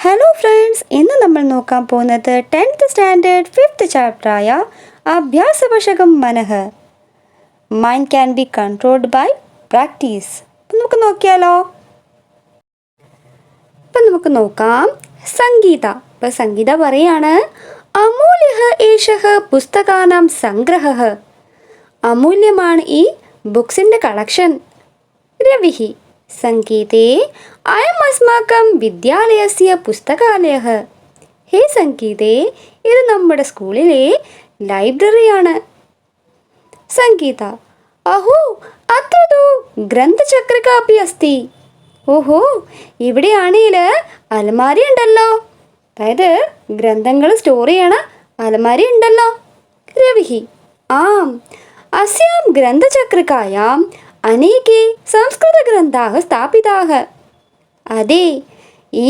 Hello friends, ഇന്ന് നമ്മൾ നോക്കാൻ പോകുന്നത് 10th സ്റ്റാൻഡേർഡ് 5th ചാപ്റ്ററായ അഭ്യാസവശകം മനഃ. Mind can be controlled by practice. നമുക്ക് നോക്കിയാലോ. നമുക്ക് നോക്കാം. സംഗീത. സംഗീത പറയാണ്, അമൂല്യഃ ഏഷഃ പുസ്തകാനാം സംഗ്രഹഃ. അമൂല്യമാണ് ഈ ബുക്സിൻ്റെ കളക്ഷൻ. രവിഃ. സംഗീതേ അയം അസ്മാകം വിദ്യാലയസ്യ പുസ്തകാലയഃ. ഹേ സംഗീതേ, ഇത് നമ്മുടെ സ്കൂളിലെ ലൈബ്രറിയാണ്. സംഗീത. അഹോ അത്ര തോ ഗ്രന്ഥചക്രിക അപ്പി അസ്തി. ഓഹോ, ഇവിടെയാണെങ്കിൽ അലമാരി ഉണ്ടല്ലോ. അതായത് ഗ്രന്ഥങ്ങൾ സ്റ്റോർ ചെയ്യണ അലമാരി ഉണ്ടല്ലോ. രവിഃ. ആം, അസ്യാം ഗ്രന്ഥചക്രികായാം അനേകേ സംസ്കൃതഗ്രന്ഥാः സ്ഥാപിതാः. അതെ, ഈ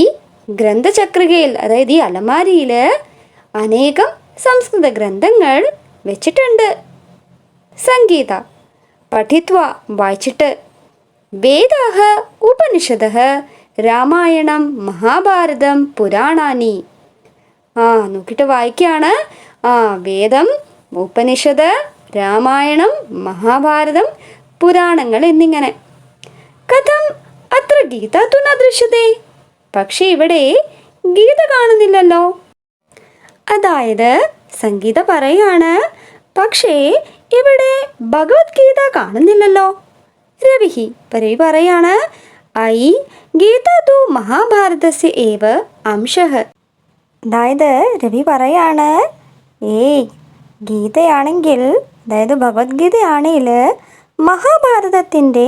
ഗ്രന്ഥചക്രികയിൽ, അതായത് ഈ അലമാരിയിൽ അനേകം സംസ്കൃത ഗ്രന്ഥങ്ങൾ വെച്ചിട്ടുണ്ട്. സംഗീത. പഠിത്വ, വായിച്ചിട്ട്. വേദാः ഉപനിഷദः രാമായണം മഹാഭാരതം പുരാണാനി. നോക്കിയിട്ട് വായിക്കുകയാണ്. വേദം, ഉപനിഷത്ത്, രാമായണം, മഹാഭാരതം, പുരാണങ്ങൾ എന്നിങ്ങനെ. കഥം അത്ര ഗീത തു ന ദൃശ്യത്തെ. പക്ഷേ ഇവിടെ ഗീത കാണുന്നില്ലല്ലോ. അതായത് സംഗീത പറയാണ്, പക്ഷേ ഇവിടെ ഭഗവത്ഗീത കാണുന്നില്ലല്ലോ. രവിഃ. രവി പറയാണ്, ഐ ഗീത തു മഹാഭാരതസ്യ ഏവ അംശഃ. അതായത് രവി പറയാണ്, ഗീതയാണെങ്കിൽ, അതായത് ഭഗവത്ഗീതയാണെങ്കിൽ മഹാഭാരതത്തിൻ്റെ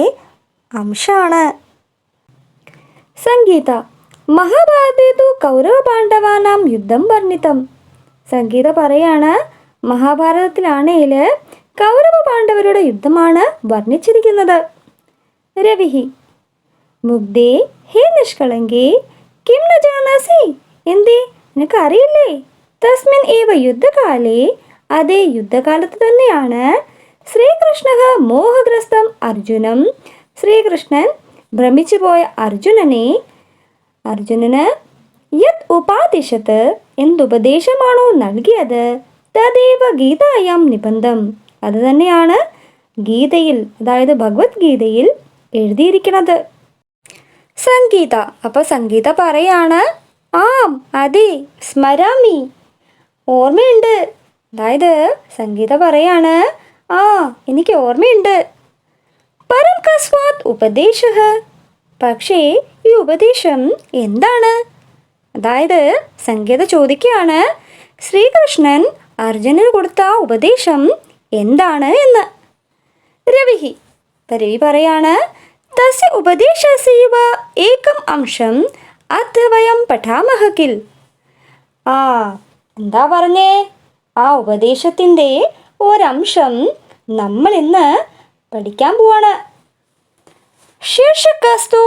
അംശമാണ്. സംഗീത. മഹാഭാരതേ തു കൗരവ പാണ്ഡവാനാം യുദ്ധം വർണ്ണിതം. സംഗീത പറയാണ്, മഹാഭാരതത്തിലാണെങ്കിൽ കൗരവ പാണ്ഡവരുടെ യുദ്ധമാണ് വർണ്ണിച്ചിരിക്കുന്നത്. രവിഃ. മുഗ്ധേ ഹേ നിഷ്കളങ്കേ കിം ന ജാനാസി. എന്തേ, നിനക്ക് അറിയില്ലേ? തസ്മിൻ ഏവ യുദ്ധകാലേ, അതേ യുദ്ധകാലത്ത് തന്നെയാണ് ശ്രീകൃഷ്ണഃ മോഹഗ്രസ്തം അർജുനം. ശ്രീകൃഷ്ണൻ ഭ്രമിച്ചു പോയ അർജുനന് യത് ഉപാദിശത്ത്, എന്തുപദേശമാണോ നൽകിയത്, തദേവ ഗീതായാം നിബന്ധം, അത് തന്നെയാണ് ഗീതയിൽ, അതായത് ഭഗവത്ഗീതയിൽ എഴുതിയിരിക്കുന്നത്. സംഗീത. അപ്പോൾ സംഗീത പറയാണ്, ആം അതെ സ്മരാമി, ഓർമ്മയുണ്ട്. അതായത് സംഗീത പറയാണ്, എനിക്ക് ഓർമ്മയുണ്ട്. പരം കസ്മാത് ഉപദേശഃ. പക്ഷേ ഈ ഉപദേശം എന്താണ്? അതായത് സംഗീത ചോദിക്കുകയാണ്, ശ്രീകൃഷ്ണൻ അർജുനന് കൊടുത്ത ഉപദേശം എന്താണ് എന്ന്. രവിഃ. രവി പറയാണ്, തസ്യ ഉപദേശസ്യൈവ ഏകം അംശം അദ്യ വയം പഠാമഃ കിൽ. എന്താ പറഞ്ഞേ? ആ ഉപദേശത്തിൻ്റെ ഒരംശം നമ്മൾ ഇന്ന് പഠിക്കാൻ പോവാണ്. ശീർഷകസ്തു,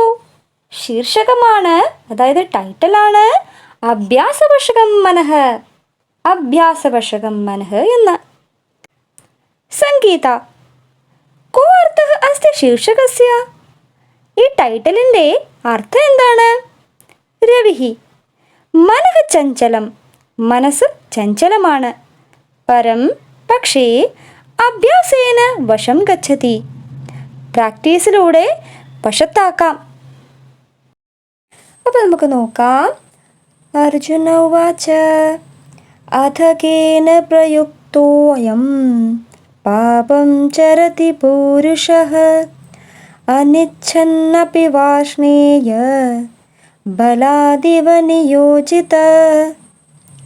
ശീർഷകമാണ്, അതായത് ടൈറ്റിലാണ് അഭ്യാസവശകം മനഃ. അഭ്യാസവശകം മനഃ എന്ന്. സംഗീത. കോ അർത്ഥഃ അസ്യ ശീർഷകസ്യ. ഈ ടൈറ്റിലിൻ്റെ അർത്ഥം എന്താണ്? രവിഃ. മനഃ ചഞ്ചലം, മനസ്സ് ചഞ്ചലമാണ്. പരം, പക്ഷേ, അഭ്യാസേന വശം ഗച്ഛതി, പ്രാക്ടീസിലൂടെ വശത്താക്കാം. അപ്പോൾ നമുക്ക് നോക്കാം. അർജുന ഉവാച അഥ കേന പ്രയുക്തോയം പാപം ചരതി പൂരുഷഃ അനിച്ഛന്നപി വാർഷ്ണേയ ബലാദിവ നിയോജിത.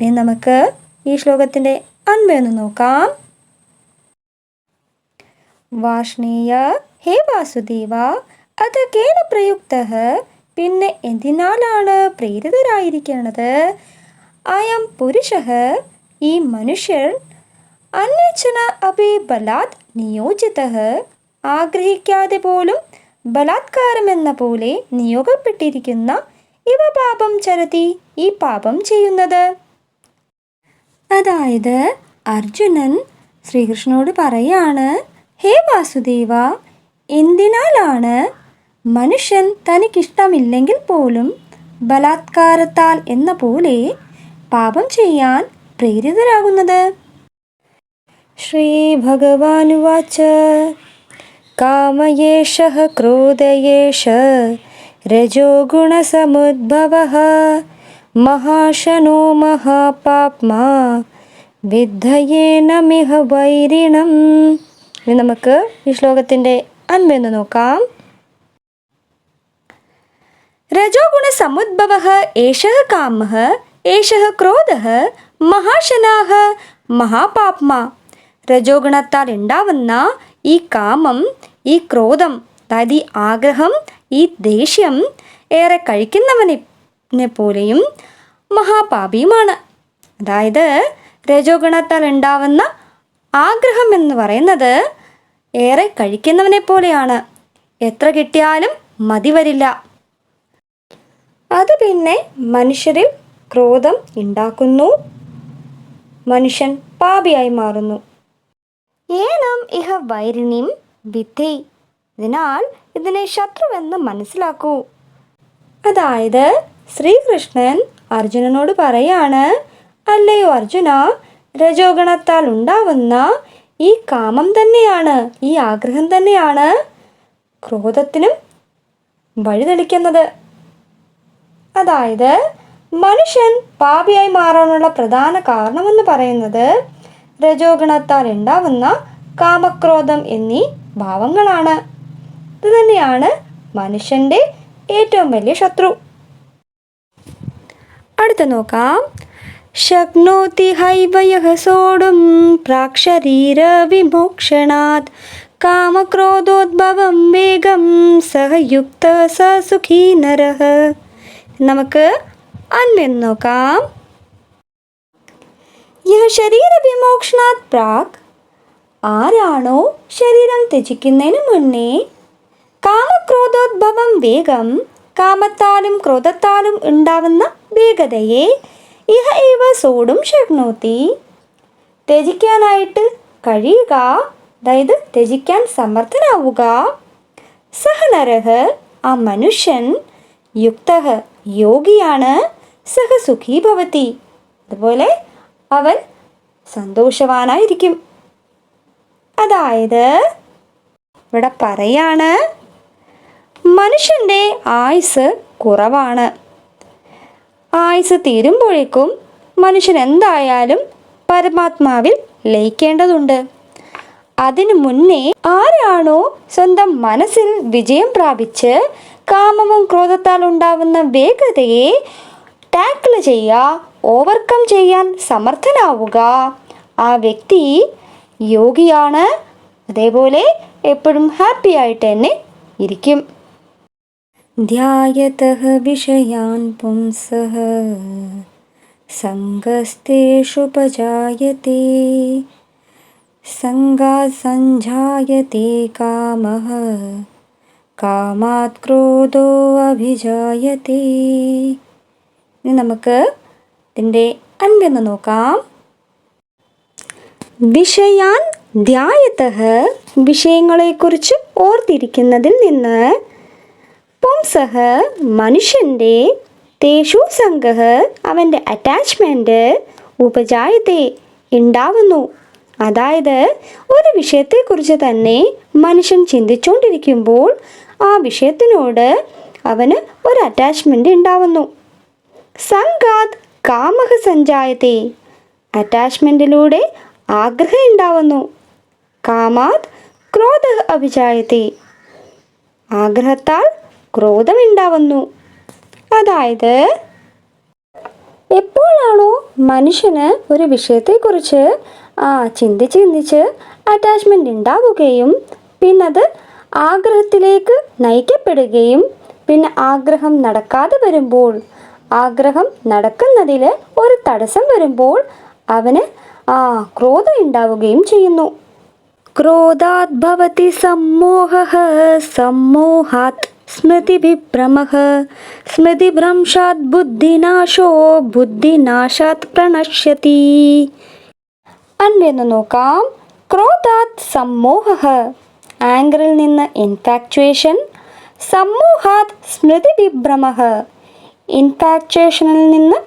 ഇനി നമുക്ക് ഈ ശ്ലോകത്തിൻ്റെ അന്വയം നോക്കാം. വാർഷ്ണേയ, ഹേ വാസുദേവ, അഥ കേന പ്രയുക്തഃ, പിന്നെ എന്തിനാലാണ് പ്രേരിതരായിരിക്കുന്നത്, അയം പുരുഷഃ, ഈ മനുഷ്യർ, അന്വേഷണ അപി ബലാത് നിയോജിതഃ, ആഗ്രഹിക്കാതെ പോലും ബലാത്കാരമെന്ന പോലെ നിയോഗപ്പെട്ടിരിക്കുന്ന, ഇവ പാപം ചരതി, ഈ പാപം ചെയ്യുന്നത്. അതായത് അർജുനൻ ശ്രീകൃഷ്ണനോട് പറയാണ്, ഹേ വാസുദേവ, എന്തിനാലാണ് മനുഷ്യൻ തനിക്കിഷ്ടമില്ലെങ്കിൽ പോലും ബലാത്കാരത്താൽ എന്ന പോലെ പാപം ചെയ്യാൻ പ്രേരിതരാകുന്നത്? ശ്രീ ഭഗവാനുവാച കാമയേഷഃ ക്രോധയേഷ രജോ ഗുണസമുദ്ഭവഃ മഹാശനോ മഹാപാപ്മാ വിദ്ധയേനമിഹ വൈരിണം. ഇനി നമുക്ക് ഈ ശ്ലോകത്തിൻ്റെ അൻപെന്ന് നോക്കാം. രജോ ഗുണസമുദ്ഭവഃ ഏഷഃ കാമഃ ഏഷഃ ക്രോധഃ മഹാശനാഃ മഹാപാപ്മാ. രജോ ഗുണത്താൽ ഉണ്ടാവുന്ന ഈ കാമം, ഈ ക്രോധം, അതായത് ഈ ആഗ്രഹം, ഈ ദേഷ്യം ഏറെ കഴിക്കുന്നവനെ പോലെയും മഹാപാപിയുമാണ്. അതായത് രജോ ഗുണത്താൽ ഉണ്ടാവുന്ന ആഗ്രഹം എന്ന് പറയുന്നത് ഏറെ കഴിക്കുന്നവനെ പോലെയാണ്. എത്ര കിട്ടിയാലും മതി വരില്ല. അത് പിന്നെ മനുഷ്യരിൽ ക്രോധം ഉണ്ടാക്കുന്നു, മനുഷ്യൻ പാപിയായി മാറുന്നു. ഏനം ഇഹ വൈരിണിം വിധി. അതിനാൽ ഇതിനെ ശത്രുവെന്ന് മനസ്സിലാക്കൂ. അതായത് ശ്രീകൃഷ്ണൻ അർജുനനോട് പറയാണ്, അല്ലയോ അർജുന, രജോഗണത്താൽ ഉണ്ടാവുന്ന ഈ കാമം തന്നെയാണ്, ഈ ആഗ്രഹം തന്നെയാണ് ക്രോധത്തിനും വഴിതെളിക്കുന്നത്. അതായത് മനുഷ്യൻ പാപിയായി മാറാനുള്ള പ്രധാന കാരണമെന്ന് പറയുന്നത് രജോഗണത്താൽ ഉണ്ടാവുന്ന കാമക്രോധം എന്നീ ഭാവങ്ങളാണ്. ഇതുതന്നെയാണ് മനുഷ്യൻ്റെ ഏറ്റവും വലിയ ശത്രു. അടുത്ത നോക്കാം. ശക്നോതി ഹൈവ യഃ സോഢും പ്രാക്ശരീര വിമോക്ഷണാത് കാമക്രോധോദ്ഭവം വേഗം സഹ യുക്ത സ സുഖീ നരഃ. നമുക്ക് അൻവെന്ന് നോക്കാം. യഹ ശരീര വിമോക്ഷണാത് പ്രാക്. ആരാണോ ശരീരം ത്യജിക്കുന്നതിന് മുന്നേ കാമക്രോധോദ്ഭവം വേഗം, കാമത്താലും ക്രോധത്താലും ഉണ്ടാവുന്ന വേഗതയെ ഇഹ ഏവ സോഢും ശക്നോതി, ത്യജിക്കാനായിട്ട് കഴിയുക, അതായത് ത്യജിക്കാൻ സമർത്ഥനാവുക, സഹ നരഃ, ആ മനുഷ്യൻ, യുക്തഃ, യോഗിയാണ്, സഹ സുഖീ ഭവതി, അതുപോലെ അവൻ സന്തോഷവാനായിരിക്കും. അതായത് ഇവിടെ പറയാണ്, മനുഷ്യൻ്റെ ആയുസ് കുറവാണ്. ആയുസ് തീരുമ്പോഴേക്കും മനുഷ്യൻ എന്തായാലും പരമാത്മാവിൽ ലയിക്കേണ്ടതുണ്ട്. അതിനു മുന്നേ ആരാണോ സ്വന്തം മനസ്സിൽ വിജയം പ്രാപിച്ച് കാമവും ക്രോധത്താൽ ഉണ്ടാവുന്ന വേഗതയെ ടാക്കിൾ ചെയ്യുക, ഓവർകം ചെയ്യാൻ സമർത്ഥനാവുക, ആ വ്യക്തി യോഗിയാണ്, അതേപോലെ എപ്പോഴും ഹാപ്പി ആയിട്ട് തന്നെ ഇരിക്കും. ധ്യായതഃ വിഷയാൻ പുംസഃ സംഗസ്തേഷുപജായതേ സംഗാത് സഞ്ജായതേ കാമഃ കാമാത് ക്രോധോ അഭിജായതേ. ഇനി നമുക്ക് ഇതിൻ്റെ അൻവെന്ന് നോക്കാം. വിഷയാൻ ധ്യായതഃ, വിഷയങ്ങളെക്കുറിച്ച് ഓർത്തിരിക്കുന്നതിൽ നിന്ന്, പുംസഃ, മനുഷ്യൻ്റെ, തേഷു സംഗഃ, അവൻ്റെ അറ്റാച്ച്മെൻറ്റ്, ഉപജായത്തെ, ഉണ്ടാവുന്നു. അതായത് ഒരു വിഷയത്തെക്കുറിച്ച് തന്നെ മനുഷ്യൻ ചിന്തിച്ചുകൊണ്ടിരിക്കുമ്പോൾ ആ വിഷയത്തിനോട് അവന് ഒരു അറ്റാച്ച്മെൻറ്റ് ഉണ്ടാവുന്നു. സംഗാത് കാമഃ സഞ്ജായത്തെ, അറ്റാച്ച്മെൻറ്റിലൂടെ ആഗ്രഹം ഉണ്ടാവുന്നു. കാമാത് ക്രോധഃ അഭിജായത്തെ, ആഗ്രഹത്താൽ ക്രോധം ഉണ്ടാവുന്നു. അതായത് എപ്പോഴാണോ മനുഷ്യന് ഒരു വിഷയത്തെക്കുറിച്ച് ചിന്തിച്ച് അറ്റാച്ച്മെൻ്റ് ഉണ്ടാവുകയും പിന്നത് ആഗ്രഹത്തിലേക്ക് നയിക്കപ്പെടുകയും പിന്നെ ആഗ്രഹം നടക്കാതെ വരുമ്പോൾ, ആഗ്രഹം നടക്കുന്നതിൽ ഒരു തടസ്സം വരുമ്പോൾ അവന് ക്രോധം ഉണ്ടാവുകയും ചെയ്യുന്നു. ക്രോധാത് ഭവതി സമ്മോഹഃ, സമ്മോഹാത് സ്മൃതിവിഭ്രമഃ, സ്മൃതിഭ്രംശാത് ബുദ്ധിനാശോ, ബുദ്ധിനാശാത് പ്രണശ്യതി. അൻവെന്ന് നോക്കാം. ക്രോധാത് സമ്മോഹഃ, ആങ്കറിൽ നിന്ന് ഇൻഫാക്ച്വേഷൻ, സമ്മോഹാത് സ്മൃതിവിഭ്രമഃ, ഇൻഫാക്ച്വേഷനിൽ നിന്ന്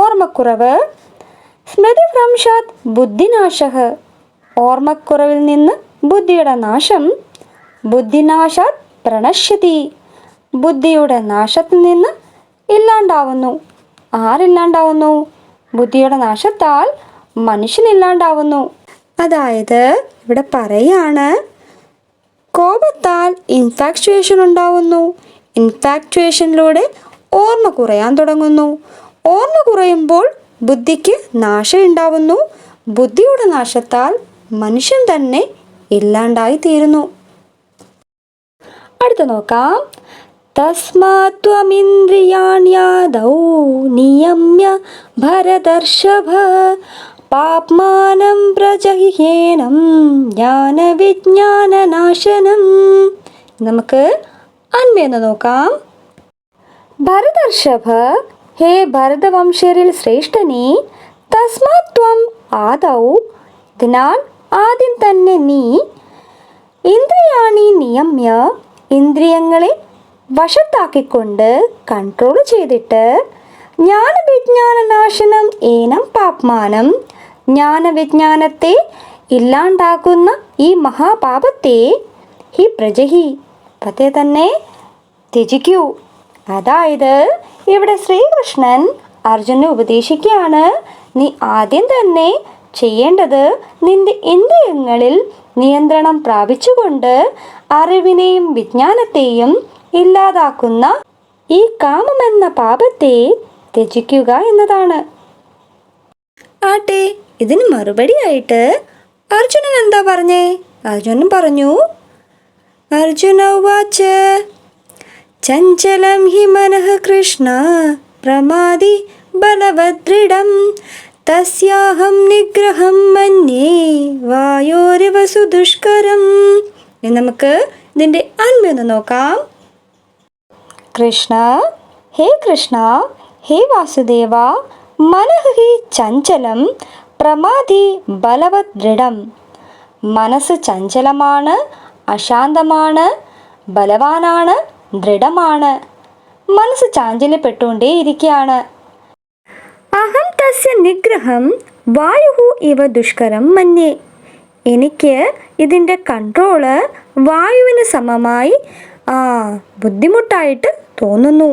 ഓർമ്മക്കുറവ്. സ്മൃതിഭ്രംശാത് ബുദ്ധിനാശഃ, ഓർമ്മക്കുറവിൽ നിന്ന് ബുദ്ധിയുടെ നാശം. ബുദ്ധിനാശാത് പ്രണശ്യതി, ബുദ്ധിയുടെ നാശത്തിൽ നിന്ന് ഇല്ലാണ്ടാവുന്നു. ആരില്ലാണ്ടാവുന്നു? ബുദ്ധിയുടെ നാശത്താൽ മനുഷ്യനില്ലാണ്ടാവുന്നു. അതായത് ഇവിടെ പറയാണ്, കോപത്താൽ ഇൻഫാക്ച്വേഷൻ ഉണ്ടാവുന്നു. ഇൻഫാക്ച്വേഷനിലൂടെ ഓർമ്മ കുറയാൻ തുടങ്ങുന്നു. ഓർമ്മ കുറയുമ്പോൾ ബുദ്ധിക്ക് നാശം ഉണ്ടാവുന്നു. ബുദ്ധിയുടെ നാശത്താൽ മനുഷ്യൻ തന്നെ ഇല്ലാണ്ടായിത്തീരുന്നു. അടുത്ത നോക്കാം. തസ്മാത്വമിന്ദ്രിയാണ്യാദൗ നിയമ്യ ഭരതർഷഭ പാപ്മാനം പ്രജഹ്യേനം ജ്ഞാനവിജ്ഞാനനാശനം. നമുക്ക് അന്വേന്ന് നോക്കാം. ഭരതർഷഭ, ഹേ ഭരതവംശരിൽ ശ്രേഷ്ഠനെ, തസ്മാത്വം ആദൗ, അതിനാൽ ആദ്യം തന്നെ നീ, ഇന്ദ്രിയാണി നിയമ്യ, ഇന്ദ്രിയങ്ങളെ വശത്താക്കിക്കൊണ്ട് കൺട്രോൾ ചെയ്തിട്ട്, ജ്ഞാനവിജ്ഞാനനാശനം ഏനം പാപ്മാനം, ജ്ഞാനവിജ്ഞാനത്തെ ഇല്ലാണ്ടാക്കുന്ന ഈ മഹാപാപത്തെ, ഹി പ്രജഹി, പതേ തന്നെ ത്യജിക്കൂ. അതായത് ഇവിടെ ശ്രീകൃഷ്ണൻ അർജുനെ ഉപദേശിക്കുകയാണ്, നീ ആദ്യം തന്നെ ചെയ്യേണ്ടത് നിന്റെ ഇന്ദ്രിയങ്ങളിൽ നിയന്ത്രണം പ്രാപിച്ചുകൊണ്ട് അറിവിനെയും വിജ്ഞാനത്തെയും ഇല്ലാതാക്കുന്ന ഈ കാമമെന്ന പാപത്തെ ത്യജിക്കുക എന്നതാണ്. ആട്ടെ, ഇതിന് മറുപടിയായിട്ട് അർജുനൻ എന്താ പറഞ്ഞേ? അർജുനൻ പറഞ്ഞു, അർജുന ഉവാച ചഞ്ചലം ഹി മനഃ കൃഷ്ണ പ്രമാദി ബലവദൃഢം തസ്യാഹം നിഗ്രഹം മന്യേ വായോരിവ സുദുഷ്കരം. നമുക്ക് ഇതിൻ്റെ അന്വയൊന്ന് നോക്കാം. കൃഷ്ണ, ഹേ കൃഷ്ണ, ഹേ വാസുദേവ, മനഃ ഹി ചഞ്ചലം പ്രമാദി ബലവത് ദൃഢം. മനസ്സ് ചഞ്ചലമാണ്, അശാന്തമാണ്, ബലവാനാണ്, ദൃഢമാണ്. മനസ്സ് ചാഞ്ചല്യപ്പെട്ടുകൊണ്ടേയിരിക്കുകയാണ്. അഹം തസ്യ നിഗ്രഹം വായുഹു ഇവ ദുഷ്കരം മന്യേ. എനിക്ക് ഇതിൻ്റെ കൺട്രോള് വായുവിന് സമമായി ബുദ്ധിമുട്ടായിട്ട് തോന്നുന്നു.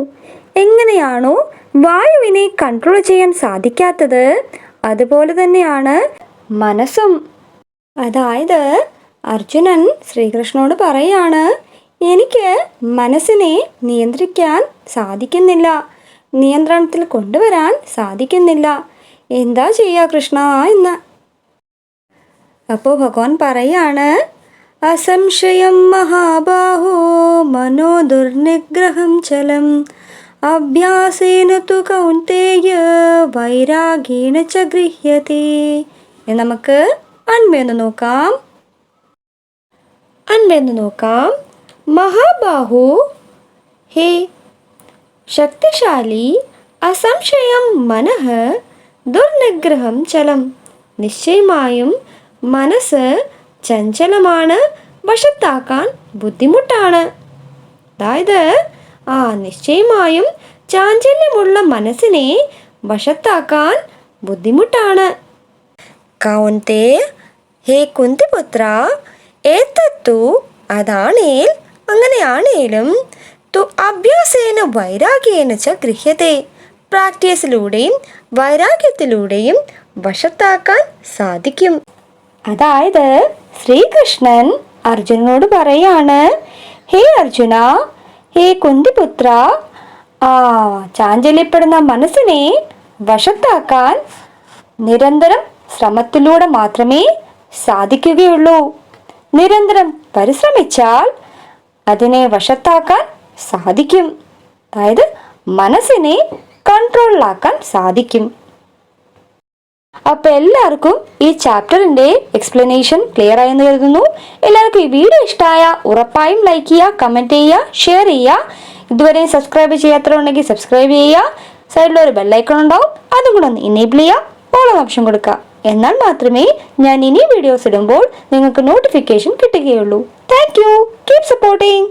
എങ്ങനെയാണോ വായുവിനെ കൺട്രോൾ ചെയ്യാൻ സാധിക്കാത്തത്, അതുപോലെ തന്നെയാണ് മനസ്സും. അതായത് അർജുനൻ ശ്രീകൃഷ്ണനോട് പറയാണ്, എനിക്ക് മനസ്സിനെ നിയന്ത്രിക്കാൻ സാധിക്കുന്നില്ല, നിയന്ത്രണത്തിൽ കൊണ്ടുവരാൻ സാധിക്കുന്നില്ല. എന്താ ചെയ്യുക കൃഷ്ണ എന്ന്. അപ്പോൾ ഭഗവാൻ പറയാണ്, അസംശയം മഹാബാഹോ മനോ ദുർനിഗ്രഹം ചലം അഭ്യാസേന തു കൗന്തേയ വൈരാഗേണ ച ഗൃഹ്യതേ. നമുക്ക് അന്വയൊന്ന് നോക്കാം. മഹാബാഹു, ഹേ ശക്തിശാലി, അസംശയം മനഃ ദുർനിഗ്രഹം ചലം. നിശ്ചയമായും മനസ്സ് ചഞ്ചലമാണ്, വശത്താക്കാൻ ബുദ്ധിമുട്ടാണ്. അതായത് നിശ്ചയമായും ചാഞ്ചല്യമുള്ള മനസ്സിനെ വശത്താക്കാൻ ബുദ്ധിമുട്ടാണ്. കൗന്തേ, ഹേ കുന്തിപുത്ര, ഏതത്തു, അതാണേൽ, അങ്ങനെയാണേലും, തു അഭ്യാസേന വൈരാഗ്യേന ച ഗൃഹ്യതേ, പ്രാക്ടീസിലൂടെയും വൈരാഗ്യത്തിലൂടെയും വശത്താക്കാൻ സാധിക്കും. അതായത് ശ്രീകൃഷ്ണൻ അർജുനനോട് പറയാണ്, ഹേ അർജുന, ഹേ കുന്തിപുത്ര, ചാഞ്ചല്യപ്പെടുന്ന മനസ്സിനെ വശത്താക്കാൻ നിരന്തരം ശ്രമത്തിലൂടെ മാത്രമേ സാധിക്കുകയുള്ളൂ. നിരന്തരം പരിശ്രമിച്ചാൽ അതിനെ വശത്താക്കാൻ സാധിക്കും. അതായത് മനസ്സിനെ കൺട്രോളിലാക്കാൻ സാധിക്കും. അപ്പോൾ എല്ലാവർക്കും ഈ ചാപ്റ്ററിൻ്റെ എക്സ്പ്ലനേഷൻ ക്ലിയർ ആയെന്ന് കരുതുന്നു. എല്ലാവർക്കും ഈ വീഡിയോ ഇഷ്ടമായ ഉറപ്പായും ലൈക്ക് ചെയ്യുക, കമൻറ്റ് ചെയ്യുക, ഷെയർ ചെയ്യുക. ഇതുവരെ സബ്സ്ക്രൈബ് ചെയ്യാത്തവരുണ്ടെങ്കിൽ സബ്സ്ക്രൈബ് ചെയ്യുക. സൈഡിലൊരു ബെല്ലൈക്കൺ ഉണ്ടാവും, അതും കൂടെ ഒന്ന് എനേബിൾ ചെയ്യുക, ഓൾ ഓപ്ഷൻ കൊടുക്കുക. എന്നാൽ മാത്രമേ ഞാൻ ഇനി വീഡിയോസ് ഇടുമ്പോൾ നിങ്ങൾക്ക് നോട്ടിഫിക്കേഷൻ കിട്ടുകയുള്ളൂ. Thank you. Keep supporting.